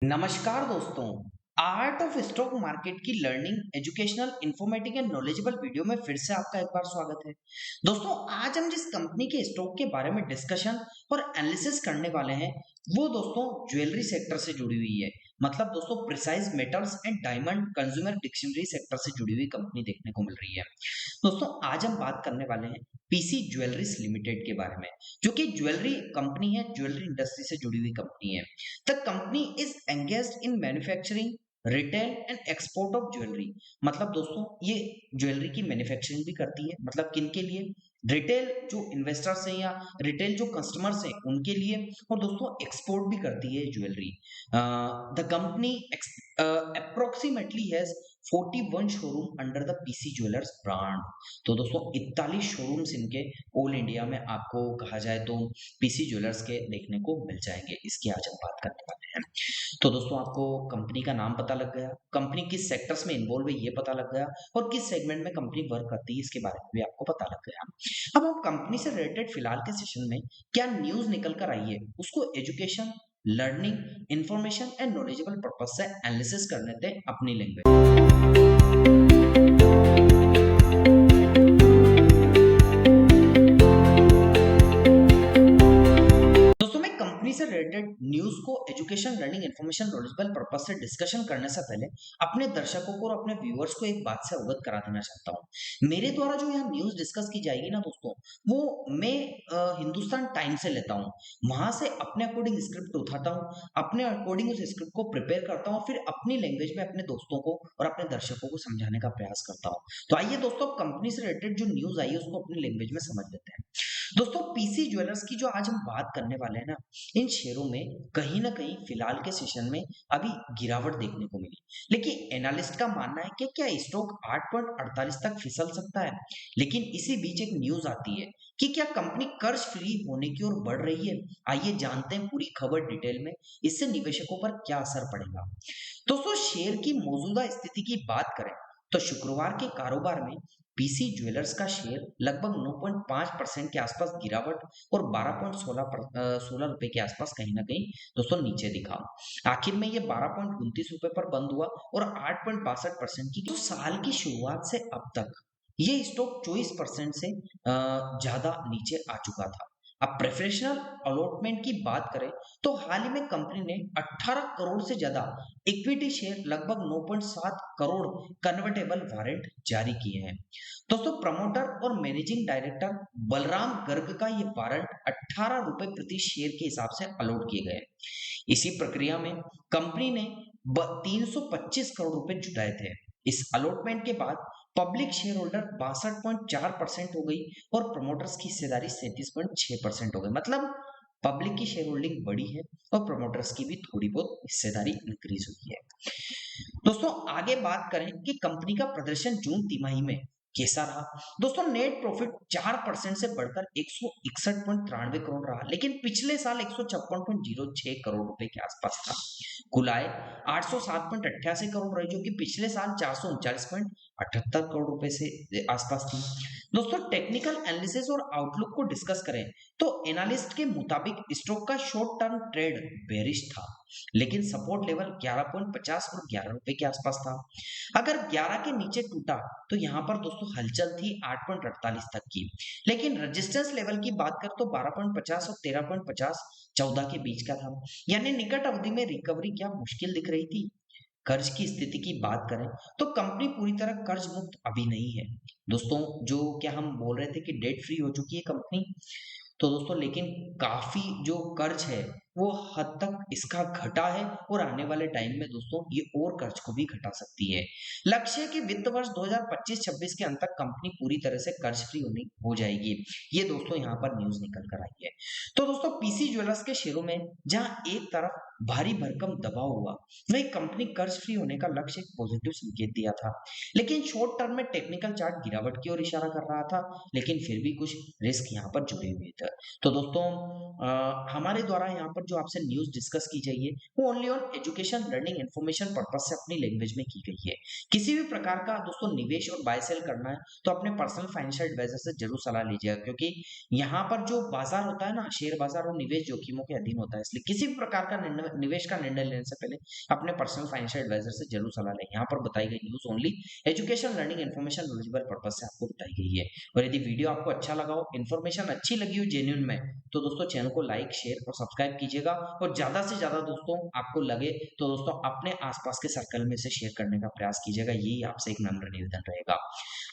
नमस्कार दोस्तों। Art of stock market की learning educational informative and knowledgeable video में फिर से आपका एक बार स्वागत है। दोस्तों, आज हम जिस कंपनी के स्टॉक के बारे में डिस्कशन और एनालिसिस करने वाले हैं वो दोस्तों ज्वेलरी सेक्टर से जुड़ी हुई है। मतलब दोस्तों precise metals and diamond consumer dictionary sector से जुड़ी हुई कंपनी देखने को मिल रही है। दोस्तों, आज हम बात करने वाले हैं पीसी ज्वेलरीज लिमिटेड के बारे में, जो कि ज्वेलरी कंपनी है, ज्वेलरी इंडस्ट्री से जुड़ी हुई कंपनी है। The company is engaged in manufacturing, retail and export of jewellery. मतलब दोस्तों ये ज्वेलरी की मैन्युफैक्चरिंग भी करती है। मतलब किन के लिए? रिटेल जो इन्वेस्टर्स हैं या रिटेल जो कस्टमर्स हैं उनके लिए, और दोस्तों एक्सपोर्ट भी करती है jewellery. The company approximately has 41 showroom under the PC jewellers brand. तो दोस्तों 41 शोरूम्स इनके ऑल इंडिया में आपको कहा जाए तो पीसी ज्वेलर्स के देखने को मिल जाएंगे। इसकी आज हम बात करने वाले हैं। तो दोस्तों आपको कंपनी का नाम पता लग गया, कंपनी किस सेक्टर्स में इन्वॉल्व है ये पता लग गया, और किस सेगमेंट में कंपनी वर्क करती है इसके बारे में भी आपको पता लग गया। अब हम कंपनी से रिलेटेड फिलहाल के सेशन में क्या न्यूज निकल कर आई है उसको education, learning, information and knowledgeable purpose से एनालिसिस करने थे अपनी लैंग्वेज। दोस्तों मैं कंपनी से रिलेटेड न्यूज को education, learning, information, knowledgeable purpose से डिस्कशन करने से पहले अपने दर्शकों को और अपने व्यूअर्स को एक बात से अवगत करा देना चाहता हूँ। मेरे द्वारा जो यहाँ न्यूज डिस्कस की जाएगी ना दोस्तों, वो मैं हिंदुस्तान टाइम से लेता हूँ। वहां से अपने अकॉर्डिंग स्क्रिप्ट उठाता हूँ, अपने अकॉर्डिंग उस स्क्रिप्ट को प्रिपेयर करता हूँ, फिर अपनी लैंग्वेज में अपने दोस्तों को और अपने दर्शकों को समझाने का प्रयास करता हूँ। तो आइए दोस्तों कंपनी से रिलेटेड जो न्यूज आई है उसको अपनी लैंग्वेज में समझ लेते हैं। दोस्तों पीसी ज्वेलर्स की जो आज हम बात करने वाले हैं ना, इन शेयरों में कहीं ना कहीं फिलहाल के सेशन में अभी गिरावट देखने को मिली। लेकिन एनालिस्ट का मानना है कि क्या स्टॉक 8.48 तक फिसल सकता है। लेकिन इसी बीच एक न्यूज आती है कि क्या कंपनी कर्ज फ्री होने की ओर बढ़ रही है। आइए जानते हैं पूरी खबर डिटेल में, इससे निवेशकों पर क्या असर पड़ेगा। दोस्तों शेयर की मौजूदा स्थिति की बात करें तो शुक्रवार के कारोबार में पीसी ज्वेलर्स का शेयर लगभग 9.5% के आसपास गिरावट और 12.16 रुपए के आसपास कहीं ना कहीं दोस्तों नीचे दिखा। आखिर में ये 12.29 रुपए पर बंद हुआ और 8.62% की तो साल की शुरुआत से अब तक ये स्टॉक 24% से ज्यादा नीचे आ चुका था। अब प्रेफरेंशियल अलॉटमेंट की बात करें तो हाल ही में कंपनी ने 18 करोड़ से ज्यादा इक्विटी शेयर लगभग 9.7 करोड़ कन्वर्टेबल वारंट जारी किए हैं। दोस्तों प्रमोटर और मैनेजिंग डायरेक्टर बलराम गर्ग का ये वारंट 18 रुपए प्रति शेयर के हिसाब से अलॉट किए गए। इसी प्रक्रिया में कंपनी ने 325 करोड़ रुपए जुटाए थे। इस अलॉटमेंट के बाद पब्लिक शेयर होल्डर 62.4% हो गई और प्रमोटर्स की हिस्सेदारी 37.6% हो गई। मतलब पब्लिक की शेयर होल्डिंग बढ़ी है और प्रमोटर्स की भी थोड़ी बहुत हिस्सेदारी इंक्रीज हुई है। दोस्तों आगे बात करें कि कंपनी का प्रदर्शन जून तिमाही में कैसा रहा। दोस्तों नेट प्रॉफिट 4% से बढ़कर 161.93 करोड़ रहा, लेकिन पिछले साल 156.06 करोड़ रुपए के आसपास था। कुल आय 807.88 करोड़ रही, जो कि पिछले साल 439.78 करोड़ रुपए से आसपास थी। दोस्तों टेक्निकल एनालिसिस और आउटलुक को डिस्कस करें तो एनालिस्ट के मुताबिक स्टॉक का शॉर्ट टर्म ट्रेड बेरिश था, लेकिन सपोर्ट लेवल 11.50 और 11 रुपए के आसपास था। अगर 11 के नीचे टूटा तो यहाँ पर दोस्तों हलचल थी 8.48 तक की, लेकिन रेजिस्टेंस लेवल की बात कर तो 12.50 और 13.50 14 के बीच का था। यानी निकट अवधि में रिकवरी क्या मुश्किल दिख रही थी। कर्ज की स्थिति की बात करें तो कंपनी पूरी तरह कर्ज मुक्त अभी नहीं है दोस्तों। जो क्या हम बोल रहे थे कि डेट फ्री हो चुकी है कंपनी, तो दोस्तों लेकिन काफी जो कर्ज है वो हद तक इसका घटा है और आने वाले टाइम में दोस्तों ये और कर्ज को भी घटा सकती है। लक्ष्य है कि वित्त वर्ष 2025-26 के अंत तक कंपनी पूरी तरह से कर्ज फ्री होनी हो जाएगी। ये दोस्तों यहाँ पर न्यूज निकल कर आई है। तो दोस्तों पीसी ज्वेलर्स के शेयरों में जहां एक तरफ भारी भरकम दबाव हुआ, वही कंपनी कर्ज फ्री होने का लक्ष्य एक पॉजिटिव संकेत दिया था। लेकिन शॉर्ट टर्म में टेक्निकल चार्ट गिरावट की ओर इशारा कर रहा था, लेकिन फिर भी कुछ रिस्क यहाँ पर जुड़े हुए थे। तो दोस्तों हमारे द्वारा यहाँ पर जो आपसे न्यूज डिस्कस की जाइए वो only on education, learning, information purpose से अपनी लैंग्वेज में की गई है। किसी भी प्रकार का दोस्तों निवेश और बाय सेल करना है तो अपने पर्सनल फाइनेंशियल एडवाइजर से जरूर सलाह लीजिएगा, क्योंकि यहाँ पर जो बाजार होता है ना, शेयर बाजार और निवेश जोखिमों के अधीन होता है, इसलिए किसी भी प्रकार का निवेश का निर्णय लेने से पहले अपने पर्सनल फाइनेंशियल एडवाइजर से जरूर सलाह लें। यहाँ पर बताई गई news only education, learning, information, knowledgeable purpose से आपको बताई गई है। और यदि वीडियो आपको अच्छा लगा हो, इन्फॉर्मेशन अच्छी लगी हो जेन्युइन में, तो दोस्तों चैनल को लाइक, शेयर और सब्सक्राइब कीजिएगा। और ज्यादा से ज्यादा दोस्तों आपको लगे तो दोस्तों अपने आसपास के सर्कल में से शेयर करने का प्रयास कीजिएगा। यही आपसे एक नम्र निवेदन रहेगा।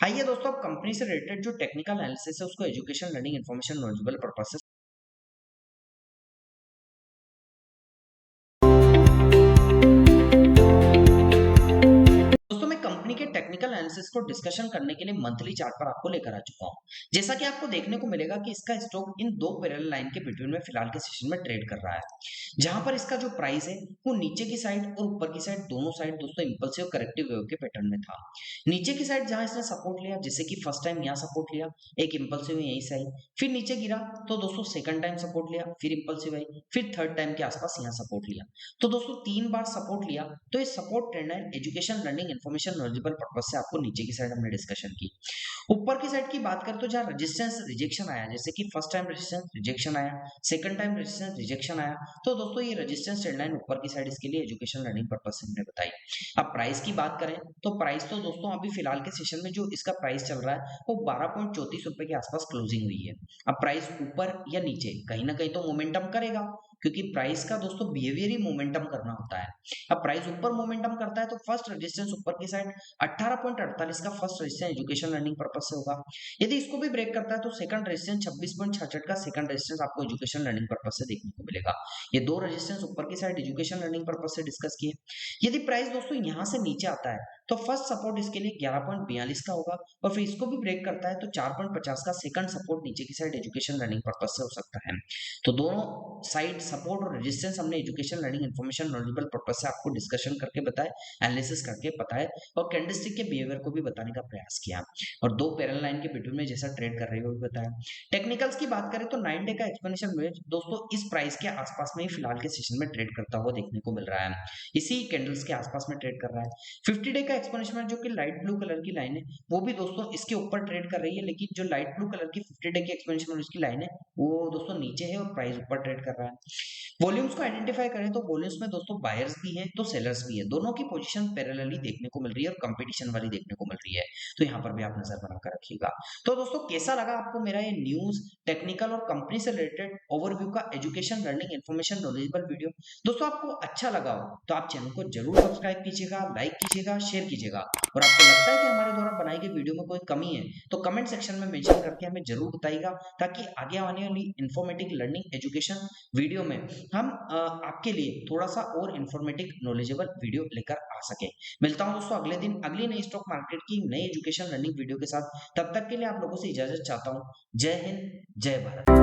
आइए दोस्तों, अब कंपनी से रिलेटेड जो टेक्निकल एनालिसिस है उसको education, learning, information, knowledgeable purpose से दोस्तों मैं कंपनी के टेक्निकल एनालिसिस को डिस्कशन करने के लिए मंथली चार्ट पर आपको लेकर आ चुका हूं। जैसा कि आपको देखने को मिलेगा कि इसका स्टॉक इन दो पैरेलल लाइन के बिटवीन में फिलहाल के सेशन में ट्रेड कर रहा है, जहां पर इसका जो प्राइस है वो नीचे की साइड और ऊपर की साइड दोनों साइड दोस्तों इंपल्सिव करेक्टिव वेव के पैटर्न में था। नीचे की साइड जहां इसने सपोर्ट लिया, जैसे कि फर्स्ट टाइम यहाँ सपोर्ट लिया, एक इंपल्सिव यहीं से आई, फिर नीचे गिरा तो दोस्तों सेकंड टाइम सपोर्ट लिया, फिर इंपल्सिव आई, फिर थर्ड टाइम के आसपास यहाँ सपोर्ट लिया। तो दोस्तों 3 बार सपोर्ट लिया। तो ये सपोर्ट ट्रेंड है education, learning, information, knowledgeable purpose से आपको नीचे की साइड हमने डिस्कशन की। ऊपर की साइड की बात करें तो जहां रेजिस्टेंस रिजेक्शन आया, जैसे कि फर्स्ट टाइम रेजिस्टेंस रिजेक्शन आया, सेकंड टाइम रेजिस्टेंस रिजेक्शन आया, तो दोस्तों ये रेजिस्टेंस ट्रेंड लाइन ऊपर की साइड इसके लिए एजुकेशन, लर्निंग पर्पज से हमने बताई। अब प्राइस की बात करें तो प्राइस तो दोस्तों अभी फिलहाल के सेशन में जो इसका प्राइस चल रहा है वो 12.34 रुपए के आसपास क्लोजिंग हुई है। अब प्राइस ऊपर या नीचे कहीं ना कहीं तो मोमेंटम करेगा, क्योंकि प्राइस का दोस्तों बिहेवियर ही मोमेंटम करना होता है। अब प्राइस ऊपर मोमेंटम करता है तो फर्स्ट रेजिस्टेंस ऊपर की साइड 18.48 का first resistance education, learning purpose से होगा। यदि इसको भी ब्रेक करता है तो सेकंड रेजिस्टेंस 26.66 का सेकंड रेजिस्टेंस आपको एजुकेशन, लर्निंग पर्पज से देखने को मिलेगा। ये दो रेजिस्टेंस ऊपर की साइड एजुकेशन, लर्निंग पर्पज से डिस्कस किए। यदि प्राइस दोस्तों यहां से नीचे आता है तो फर्स्ट सपोर्ट इसके लिए 11.42 का होगा, और फिर इसको भी ब्रेक करता है तो 4.50 का सेकंड सपोर्ट नीचे की साइड एजुकेशन, लर्निंग पर्पज से हो सकता है। तो दोनों साइड सपोर्ट और रेजिस्टेंस हमने education, learning, information, knowledgeable purpose से आपको डिस्कशन करके बताए, एनालिसिस करके बताए, और कैंडलस्टिक के बिहेवियर को भी बताने का प्रयास किया, और दो पैरेलल लाइन के बिटवीन में जैसा ट्रेड कर रही है वो भी बताया। टेक्निकल्स की बात करें तो 9 डे का एक्सप्लेनेशन वेज दोस्तों इस प्राइस के आसपास में ही फिलहाल के सेशन में ट्रेड करता हुआ देखने को मिल रहा है, इसी कैंडल्स के आसपास में ट्रेड कर रहा है। 50 डे का एक्सप्लेनेशन जो कि लाइट ब्लू कलर की लाइन है वो भी दोस्तों इसके ऊपर ट्रेड कर रही है, लेकिन जो लाइट ब्लू कलर की 50 डे की एक्सप्लेनेशन की लाइन है वो दोस्तों नीचे है और प्राइस ऊपर ट्रेड कर रहा है। वॉल्यूम्स को आइडेंटिफाई करें तो वॉल्यूम्स में दोस्तों बायर्स भी हैं तो सेलर्स भी है, दोनों की पोजीशन पैरेलली देखने को मिल रही है और कंपटीशन वाली देखने को मिल रही है, तो यहाँ पर भी आप नजर बनाकर रखिएगा। तो दोस्तों कैसा लगा आपको मेरा ये न्यूज, टेक्निकल और कंपनी से रिलेटेड ओवरव्यू का education, learning, information, knowledgeable video? दोस्तों आपको अच्छा लगा हो तो आप चैनल को जरूर सब्सक्राइब कीजिएगा, लाइक कीजिएगा, शेयर कीजिएगा, और आपको लगता है कि हमारे द्वारा बनाई गई वीडियो में कोई कमी है तो कमेंट सेक्शन में मेंशन करके हमें जरूर बताइएगा, ताकि आगे आने वाली इन्फॉर्मेटिव, लर्निंग, एजुकेशन वीडियो में हम आपके लिए थोड़ा सा और इन्फॉर्मेटिव, नॉलेजेबल वीडियो लेकर आ सके। मिलता हूं दोस्तों अगले दिन अगली नई स्टॉक मार्केट की नई एजुकेशन, लर्निंग वीडियो के साथ। तब तक के लिए आप लोगों से इजाजत चाहता हूं। जय हिंद, जय भारत।